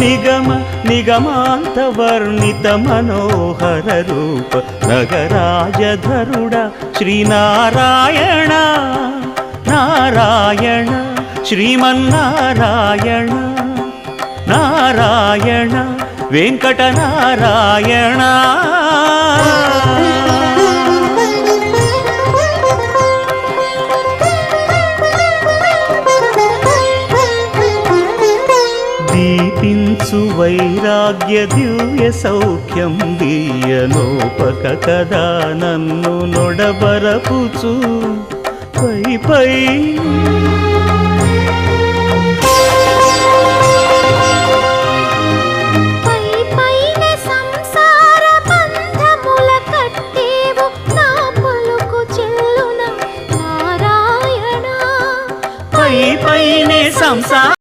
నిగమ నిగమాంత వర్ణిత మనోహర రూప నగరాజధరుడ శ్రీనారాయణ నారాయణ శ్రీమన్నారాయణ నారాయణ వెంకటనారాయణ. దీపించు వైరాగ్య దివ్య సౌఖ్యం దీయనోపక కదా నన్ను నొడబరపుచు పై పై